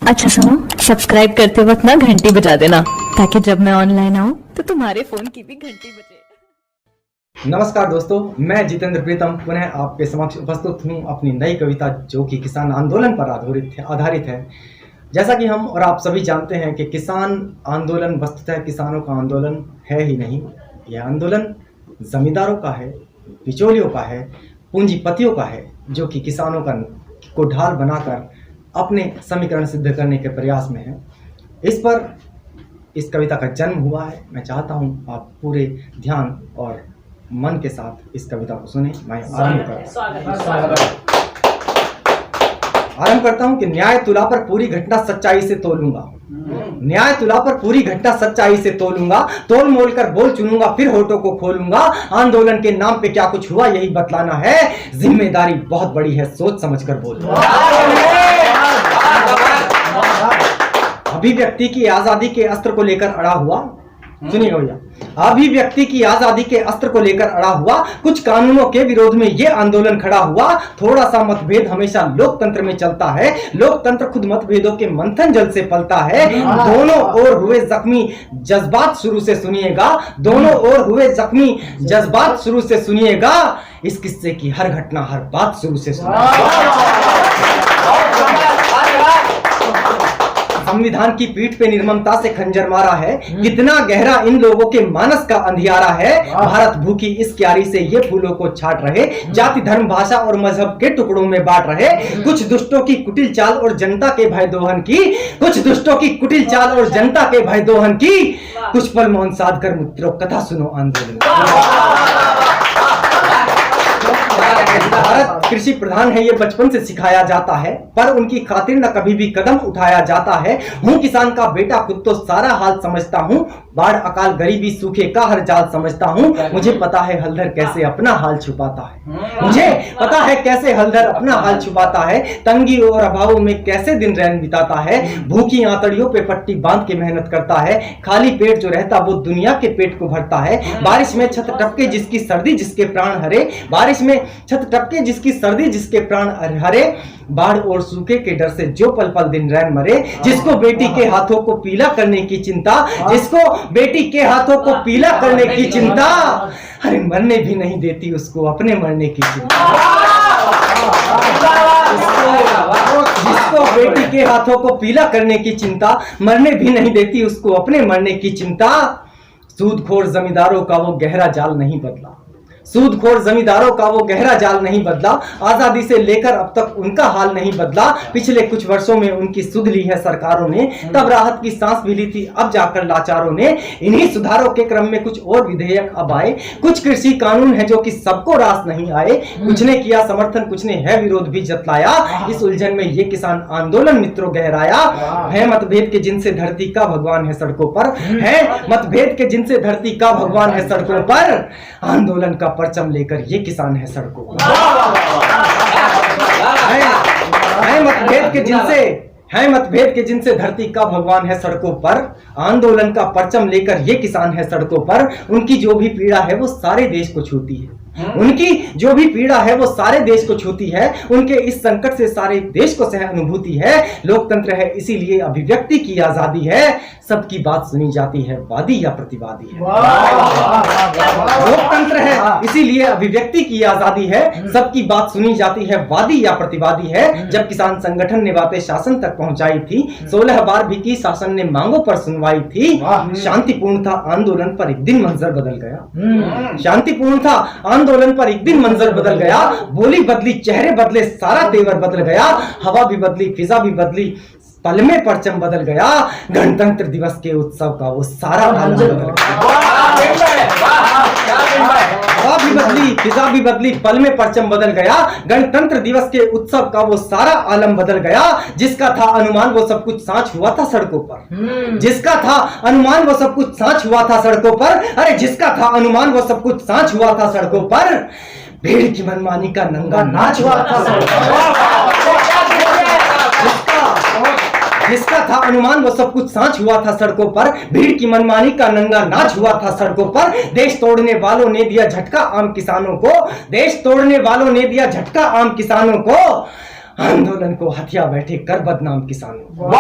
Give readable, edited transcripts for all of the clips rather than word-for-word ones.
अच्छा सुनो, सब्सक्राइब करते वक्त ना घंटी बजा देना ताकि जब मैं ऑनलाइन आऊँ तो तुम्हारे फोन की भी घंटी बजे। नमस्कार दोस्तों, मैं जितेंद्र प्रीतम पुनः आपके समक्ष उपस्थित हूँ अपनी नई कविता जो कि किसान आंदोलन पर आधारित है। जैसा कि हम और आप सभी जानते हैं कि किसान आंदोलन वस्तुतः किसानों का आंदोलन है ही नहीं। यह आंदोलन जमींदारों का है, बिचौलियों का है, पूंजीपतियों का है, जो कि किसानों को ढाल बनाकर अपने समीकरण सिद्ध करने के प्रयास में है। इस पर इस कविता का जन्म हुआ है। मैं चाहता हूँ आप पूरे ध्यान और मन के साथ इस कविता को सुने। मैं आरंभ करता हूँ कि न्याय तुला पर पूरी घटना सच्चाई से तोलूंगा। न्याय तुला पर पूरी घटना सच्चाई से तोलूंगा, तोल मोल कर बोल चुनूंगा, फिर होठों को खोलूंगा। आंदोलन के नाम पे क्या कुछ हुआ यही बतलाना है। जिम्मेदारी बहुत बड़ी है, सोच समझ कर बोलूंगा। अभिव्यक्ति की आजादी के अस्त्र को लेकर अड़ा हुआ, सुनिएगा भैया, अभिव्यक्ति की आजादी के अस्त्र को लेकर अड़ा हुआ, कुछ कानूनों के विरोध में यह आंदोलन खड़ा हुआ। थोड़ा सा मतभेद हमेशा लोकतंत्र में चलता है, लोकतंत्र खुद मतभेदों के मंथन जल से पलता है। दोनों ओर हुए जख्मी जज्बात शुरू से सुनिएगा, दोनों ओर हुए जख्मी जज्बात शुरू से सुनिएगा। इस किस्से की हर घटना हर बात शुरू से सुनिएगा। संविधान की पीठ पे निर्ममता से खंजर मारा है, कितना गहरा इन लोगों के मानस का अंधियारा है। भारत भूखी इस क्यारी से ये फूलों को छाट रहे, जाति धर्म भाषा और मजहब के टुकड़ों में बांट रहे। कुछ दुष्टों की कुटिल चाल और जनता के भय दोहन की, कुछ दुष्टों की कुटिल चाल और जनता के भय दोहन की। कुछ पल मौन साध कर मित्रों कथा सुनो आंदोलन। भारत कृषि प्रधान है, ये बचपन से सिखाया जाता है, पर उनकी खातिर न कभी भी कदम उठाया जाता है। हूँ किसान का बेटा, खुद तो सारा हाल समझता हूँ। बाढ़ अकाल गरीबी सूखे का हर जाल समझता हूँ। मुझे पता है हलधर कैसे अपना हाल छुपाता है, मुझे पता है कैसे हलधर अपना हाल छुपाता है। तंगी और अभावों में कैसे दिन रैन बिताता है, भूखी आंतड़ियों पे पट्टी बांध के मेहनत करता है। खाली पेट जो रहता वो दुनिया के पेट को भरता है। बारिश में छत टपके जिसकी सर्दी जिसके प्राण हरे, बारिश में छत टपके जिसकी सर्दी जिसके प्राण हरे। बाढ़ और सूखे के डर से जो पल पल दिन रैन मरे, जिसको बेटी के हाथों को पीला करने की चिंता, जिसको बेटी के हाथों को पीला करने की चिंता, अरे मरने भी नहीं देती उसको अपने मरने की चिंता। जिसको बेटी के हाथों को पीला करने की चिंता, मरने भी नहीं देती उसको अपने मरने की चिंता। सूदखोर जमींदारों का वो गहरा जाल नहीं बदला, सूदखोर जमींदारों का वो गहरा जाल नहीं बदला। आजादी से लेकर अब तक उनका हाल नहीं बदला। पिछले कुछ वर्षों में उनकी सुध ली है सरकारों ने, तब राहत की सांस भी ली थी अब जाकर लाचारों ने। इन्हीं सुधारों के क्रम में कुछ और विधेयक अब आए, कुछ कृषि कानून है जो कि सबको रास नहीं आए। कुछ ने किया समर्थन, कुछ ने है विरोध भी जतलाया। इस उलझन में ये किसान आंदोलन मित्रों गहराया है। मतभेद के जिनसे धरती का भगवान है सड़कों पर, है मतभेद के जिनसे धरती का भगवान है सड़कों पर। आंदोलन का परचम लेकर ये किसान है सड़कों पर। है मतभेद के जिनसे धरती का भगवान है सड़कों पर। आंदोलन का परचम लेकर ये किसान है सड़कों पर। उनकी जो भी पीड़ा है वो सारे देश को छूती है, उनकी जो भी पीड़ा है वो सारे देश को छूती है। उनके इस संकट से सारे देश को सह अनुभूति है। लोकतंत्र है इसीलिए अभिव्यक्ति की आजादी है, सबकी बात सुनी जाती है वादी या प्रतिवादी है। लोकतंत्र है इसीलिए अभिव्यक्ति की आजादी है, सबकी बात सुनी जाती है वादी या प्रतिवादी है। जब किसान संगठन ने बातें शासन तक पहुंचाई थी, 16 बार भी की शासन ने मांगों पर सुनवाई थी। शांतिपूर्ण था आंदोलन पर एक दिन मंजर बदल गया, शांतिपूर्ण था आंदोलन पर एक दिन मंजर बदल गया। बोली बदली, चेहरे बदले, सारा तेवर बदल गया। हवा भी बदली, फिजा भी बदली, पल में परचम बदल गया। गणतंत्र दिवस के उत्सव का वो सारा आलम बदल गया। हवा भी बदली, फिजा भी बदली, पल में परचम बदल गया। गणतंत्र दिवस के उत्सव का वो सारा आलम बदल गया। जिसका था अनुमान वो सब कुछ सांच हुआ था सड़कों पर, जिसका था अनुमान वो सब कुछ सांच हुआ था सड़कों पर। अरे जिसका था अनुमान वो सब कुछ सांच हुआ था सड़कों पर। भीड़ की मनमानी का नंगा नाच हुआ था सड़कों पर। जिसका था अनुमान वो सब कुछ सांच हुआ था सड़कों पर। भीड़ की मनमानी का नंगा नाच हुआ था सड़कों पर। देश तोड़ने वालों ने दिया झटका आम किसानों को, देश तोड़ने वालों ने दिया झटका आम किसानों को। आंदोलन को हथिया बैठे कर बदनाम किसानों।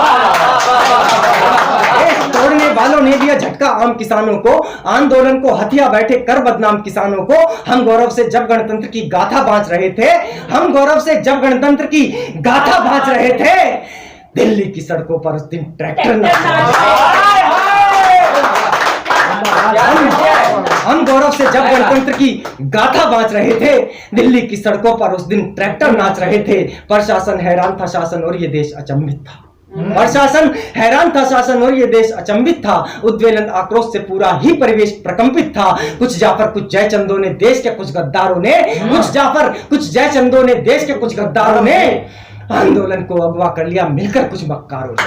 देश तोड़ने वालों ने दिया झटका आम किसानों को, आंदोलन को हथिया बैठे कर बदनाम किसानों को। हम गौरव से जब गणतंत्र की गाथा बांच रहे थे, हम गौरव से जब गणतंत्र की गाथा बांच रहे थे, दिल्ली की सड़कों पर उस दिन ट्रैक्टर हम गौरव से जब गणतंत्र की गाथा बांच रहे थे, दिल्ली की सड़कों पर उस दिन ट्रैक्टर नाच रहे थे। प्रशासन हैरान था, शासन और ये देश अचंभित था। प्रशासन हैरान था, शासन और ये देश अचंभित था। उद्वेलन आक्रोश से पूरा ही परिवेश प्रकंपित था। कुछ जाफर कुछ जयचंदों ने देश के कुछ गद्दारों ने, कुछ जाफर कुछ जयचंदों ने देश के कुछ गद्दारों ने आंदोलन को अगवा कर लिया मिलकर कुछ मक्कारों ने।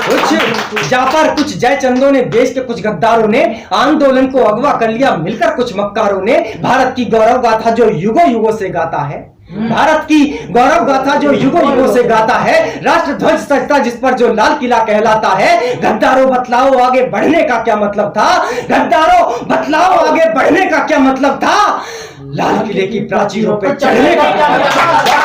कुछ जाफर कुछ जयचंदों ने देश के कुछ गद्दारों ने आंदोलन को अगवा कर लिया मिलकर कुछ मक्कारों ने। भारत की गौरव गाथा जो युगों युगों से गाता है, भारत की गौरव गाथा जो युगों युगों से गाता है, राष्ट्र ध्वज सजता जिस पर जो लाल किला कहलाता है। गद्दारों बतलाओ आगे बढ़ने का क्या मतलब था, गद्दारों बतलाओ आगे बढ़ने का क्या मतलब था, लाल किले की प्राचीरों पे चढ़ने का क्या मतलब था।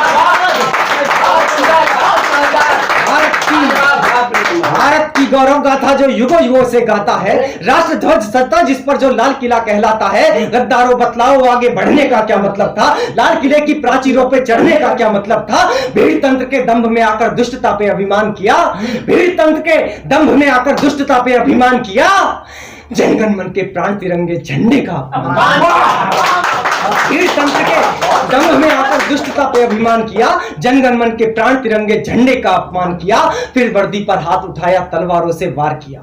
भारत की गौरव गाथा जो युगों युगों से गाता है, राष्ट्र ध्वज सजता जिस पर जो लाल किला कहलाता है। गद्दारों बतलाओ आगे बढ़ने का क्या मतलब था, लाल किले की प्राचीरों पे चढ़ने का क्या मतलब था। भीड़ तंत्र के दंभ में आकर दुष्टता पे अभिमान किया, भीड़ तंत्र के दंभ में आकर दुष्टता पे अभिमान किया। जनगण मन के प्राण तिरंगे झंडे का भीड़ तंत्र के दंभ में आकर दुष्टता पे अभिमान किया। जनगण मन के प्राण तिरंगे झंडे का अपमान किया। फिर वर्दी पर हाथ उठाया तलवारों से वार किया,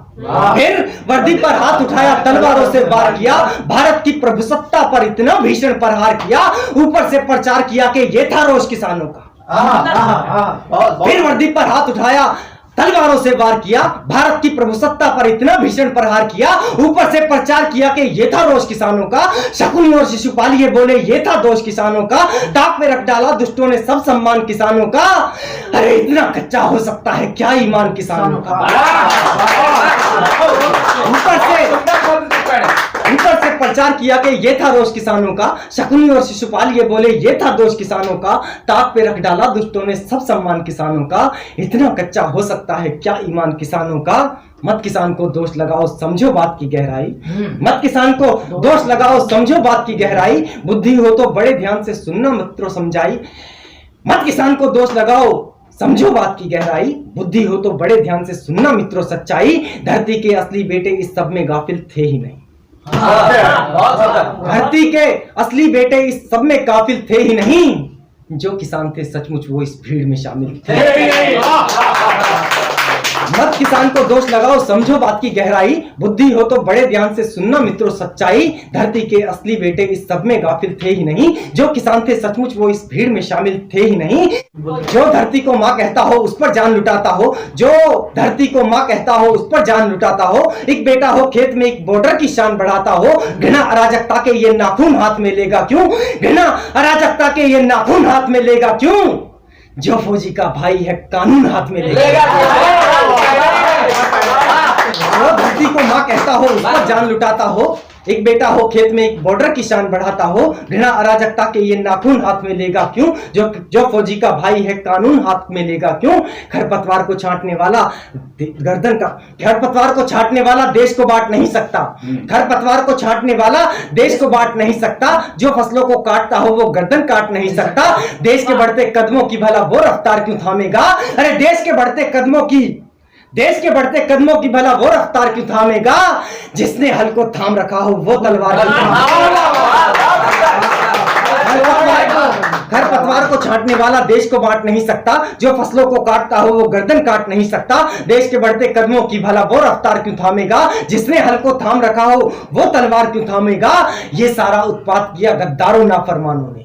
फिर वर्दी पर हाथ उठाया तलवारों से वार किया। भारत की प्रभुसत्ता पर इतना भीषण प्रहार किया, ऊपर से प्रचार किया कि ये था रोष किसानों का। फिर वर्दी पर हाथ उठाया तलवारों से वार किया, भारत की प्रभुसत्ता पर इतना भीषण प्रहार किया, ऊपर से प्रचार किया कि ये था रोष किसानों का। शकुनी और शिशुपाल ये बोले ये था दोष किसानों का। ताक पे रख डाला दुष्टों ने सब सम्मान किसानों का। अरे इतना कच्चा हो सकता है क्या ईमान किसानों का। ऊपर से प्रचार किया कि ये था रोष किसानों का। शकुनी और शिशुपाल ये बोले ये था दोष किसानों का। ताक पे रख डाला दुष्टों ने सब सम्मान किसानों का। इतना कच्चा हो सकता है क्या ईमान किसानों का। मत किसान को दोष लगाओ समझो बात की गहराई, मत किसान को दोष लगाओ समझो बात की गहराई। बुद्धि हो तो बड़े ध्यान से सुनना मित्रों समझाई। मत किसान को दोष लगाओ समझो बात की गहराई, बुद्धि हो तो बड़े ध्यान से सुनना मित्रों सच्चाई। धरती के असली बेटे इस सब में गाफिल थे ही नहीं, धरती के असली बेटे इस सब में काफिल थे ही नहीं। जो किसान थे सचमुच वो इस भीड़ में शामिल थे। मत किसान को दोष लगाओ समझो बात की गहराई, बुद्धि हो तो बड़े ध्यान से सुनना मित्रों सच्चाई। धरती के असली बेटे इस सब में गाफिल थे ही नहीं। जो किसान थे सचमुच वो इस भीड़ में शामिल थे ही नहीं। जो धरती को माँ कहता हो उस पर जान लुटाता हो, जो धरती को माँ कहता हो उस पर जान लुटाता हो। एक बेटा हो खेत में एक बॉर्डर की शान बढ़ाता हो। घृणा अराजकता के ये नाखून हाथ में लेगा क्यों, घृणा अराजकता के ये नाखून हाथ में लेगा क्यों। जो फौजी का भाई है कानून हाथ में लेगा। वो धरती को माँ कहता हो उस पर जान लुटाता हो। एक बेटा हो खेत में एक बॉर्डर की शान बढ़ाता हो। घृणा अराजकता के ये नाखून हाथ में लेगा क्यों। जो फौजी का भाई है कानून हाथ में लेगा क्यों। खरपतवार को छांटने वाला गर्दन का, खरपतवार को छांटने वाला देश को बांट नहीं सकता। खरपतवार को छांटने वाला देश को बांट नहीं सकता। जो फसलों को काटता हो वो गर्दन काट नहीं सकता। देश के बढ़ते कदमों की भला वो रफ्तार क्यों थामेगा। अरे देश के बढ़ते कदमों की भला वो रफ्तार क्यों थामेगा। जिसने हल को थाम रखा हो वो तलवार खरपतवार को छांटने वाला देश को बांट नहीं सकता। जो फसलों को काटता हो वो गर्दन काट नहीं सकता। देश के बढ़ते कदमों की भला वो रफ्तार क्यों थामेगा। जिसने हल को थाम रखा हो वो तलवार क्यों थामेगा। ये सारा उत्पात किया गद्दारों नाफरमानों ने।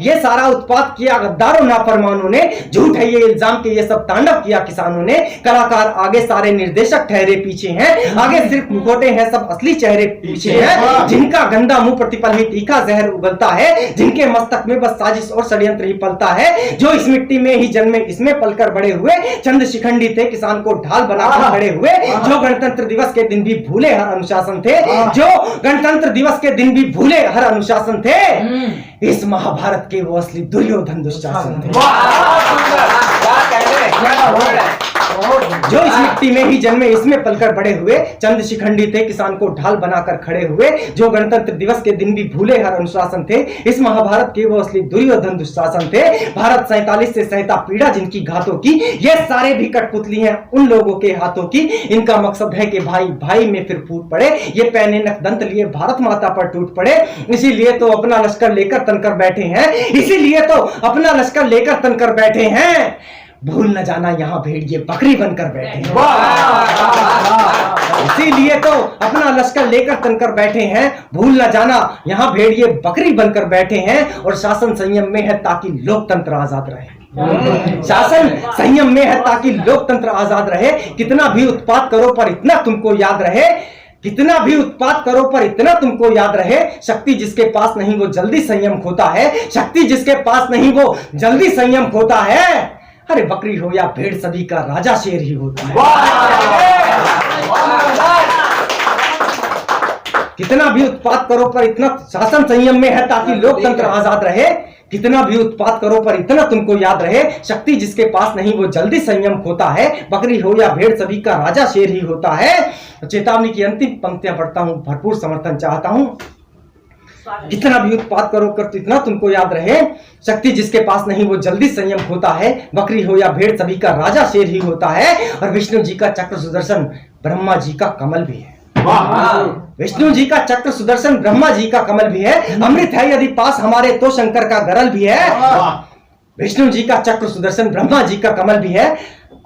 ये सारा उत्पात किया गद्दारों नाफरमानों ने। झूठ है ये इल्जाम के ये सब तांडव किया किसानों ने। कलाकार आगे सारे निर्देशक ठहरे पीछे हैं। आगे सिर्फ मुखौटे हैं सब असली चेहरे पीछे हैं। जिनका गंदा मुंह प्रतिपल ही तीखा जहर उगलता है। जिनके मस्तक में बस साजिश और षड्यंत्र ही पलता है, जो इस मिट्टी में ही जन्मे इसमें पलकर बड़े हुए, चंद शिखंडी थे किसान को ढाल बनाकर खड़े हुए, जो गणतंत्र दिवस के दिन भी भूले हर अनुशासन थे, जो गणतंत्र दिवस के दिन भी भूले हर अनुशासन थे, इस महाभारत के वो असली दुर्योधन दुशासन थे। जो इस मिट्टी में ही जन्मे इसमें पलकर बड़े हुए, चंद शिखंडी थे किसान को ढाल बनाकर खड़े हुए, जो गणतंत्र दिवस के दिन भी भूले हर अनुशासन थे, इस महाभारत के वो असली दुर्योधन दुशासन थे। भारत 47 से सहता पीड़ा जिनकी घातों की, ये सारे भी कठपुतली हैं उन लोगों के हाथों की, इनका मकसद है कि भाई भाई में फिर फूट पड़े, ये पैने नख दंत लिए भारत माता पर टूट पड़े, इसीलिए तो अपना लश्कर लेकर तनकर बैठे हैं, इसीलिए तो अपना लश्कर लेकर तनकर बैठे हैं, भूल न जाना यहाँ भेड़िए बकरी बनकर बैठे हैं, इसीलिए तो अपना लश्कर लेकर तनकर बैठे हैं, भूल न जाना यहाँ भेड़िए बकरी बनकर बैठे हैं, और शासन संयम में है ताकि लोकतंत्र आजाद रहे। शासन संयम में है ताकि लोकतंत्र आजाद रहे। कितना भी उत्पात करो पर इतना तुमको याद रहे, कितना भी उत्पात करो पर इतना तुमको याद रहे, शक्ति जिसके पास नहीं वो जल्दी संयम खोता है, शक्ति जिसके पास नहीं वो जल्दी संयम खोता है। अरे बकरी हो या भेड़ सभी का राजा शेर ही होता है। कितना भी उत्पात करो पर इतना शासन संयम में है ताकि लोकतंत्र आजाद रहे, कितना भी उत्पात करो पर इतना तुमको याद रहे, शक्ति जिसके पास नहीं वो जल्दी संयम खोता है, बकरी हो या भेड़ सभी का राजा शेर ही होता है। चेतावनी की अंतिम पंक्तियां पढ़ता हूं, भरपूर समर्थन चाहता हूं। कितना भी उत्पात करो कर तो इतना तुमको याद रहे, शक्ति जिसके पास नहीं वो जल्दी संयम होता है, बकरी हो या भेड़ सभी का राजा शेर ही होता है। और विष्णु जी का चक्र सुदर्शन ब्रह्मा जी का कमल भी है। विष्णु जी का चक्र सुदर्शन ब्रह्मा जी का कमल भी है। अमृत है यदि पास हमारे तो शंकर का गरल भी है। विष्णु जी का चक्र सुदर्शन ब्रह्मा जी का कमल भी है।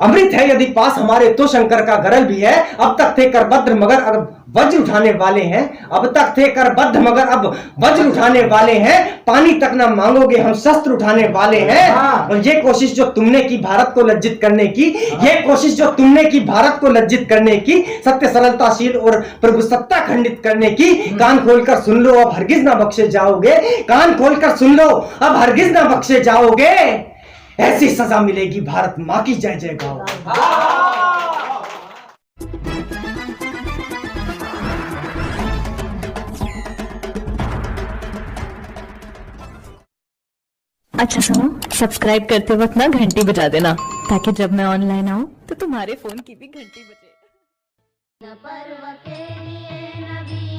अमृत है यदि पास हमारे तो शंकर का गरल भी है। अब तक थे करबद्ध मगर अब वज्र उठाने वाले हैं, अब तक थे करबद्ध मगर अब वज्र उठाने वाले हैं, पानी तक ना मांगोगे हम शस्त्र उठाने वाले हैं। और ये कोशिश जो तुमने की भारत को लज्जित करने की, ये कोशिश जो तुमने की भारत को लज्जित करने की, सत्य सरलताशील और प्रभु सत्ता खंडित करने की, कान खोलकर सुन लो अब हरगिज ना बख्शे जाओगे, कान खोलकर सुन लो अब हरगिज ना बख्शे जाओगे, ऐसी सजा मिलेगी भारत माँ की जय जय गाओ। अच्छा सुनो, सब्सक्राइब करते वक्त ना घंटी बजा देना, ताकि जब मैं ऑनलाइन आऊँ तो तुम्हारे फोन की भी घंटी बजे। न पर्व के लिए न भी